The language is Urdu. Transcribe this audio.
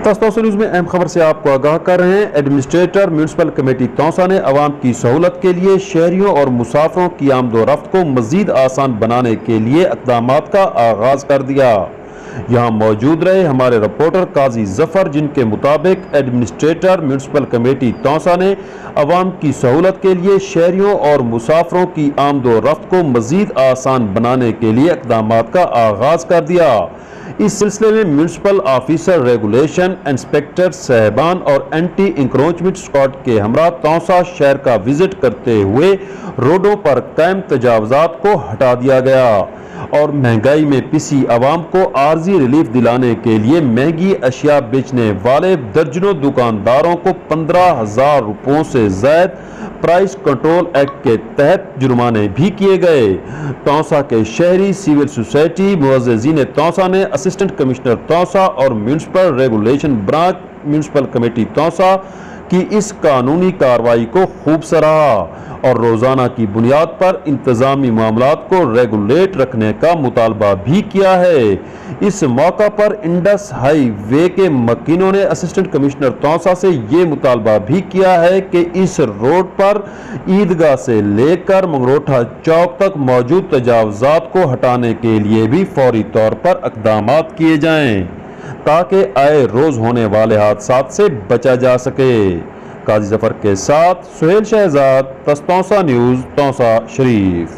توسا نیوز میں اہم خبر سے آپ کو آگاہ کر رہے ہیں۔ ایڈمنسٹریٹر میونسپل کمیٹی توسا نے عوام کی سہولت کے لیے شہریوں اور مسافروں کی آمد و رفت کو مزید آسان بنانے کے لیے اقدامات کا آغاز کر دیا۔ یہاں موجود رہے ہمارے رپورٹر قاضی ظفر، جن کے مطابق ایڈمنسٹریٹر میونسپل کمیٹی توسا نے عوام کی سہولت کے لیے شہریوں اور مسافروں کی آمد و رفت کو مزید آسان بنانے کے لیے اقدامات کا آغاز کر دیا۔ اس سلسلے میں میونسپل آفیسر ریگولیشن انسپیکٹر صاحبان اور اینٹی انکروچمنٹ اسکواڈ کے ہمراہ توسا شہر کا وزٹ کرتے ہوئے روڈوں پر قائم تجاوزات کو ہٹا دیا گیا اور مہنگائی میں پسی عوام کو عارضی ریلیف دلانے کے لیے مہنگی اشیاء بیچنے والے درجنوں دکانداروں کو 15,000 روپوں سے زائد پرائس کنٹرول ایکٹ کے تحت جرمانے بھی کیے گئے۔ توسا کے شہری سول سوسائٹی معززین توسا نے اسسٹنٹ کمشنر توسا اور municipal regulation branch municipal committee Tosa کی اس قانونی کارروائی کو خوب سراہا اور روزانہ کی بنیاد پر انتظامی معاملات کو ریگولیٹ رکھنے کا مطالبہ بھی کیا ہے۔ اس موقع پر انڈس ہائی وے کے مکینوں نے اسسٹنٹ کمشنر توسا سے یہ مطالبہ بھی کیا ہے کہ اس روڈ پر عیدگاہ سے لے کر منگروٹھا چوک تک موجود تجاوزات کو ہٹانے کے لیے بھی فوری طور پر اقدامات کیے جائیں تاکہ آئے روز ہونے والے حادثات سے بچا جا سکے۔ قاضی ظفر کے ساتھ سہیل شہزاد، توسا نیوز، توسا شریف۔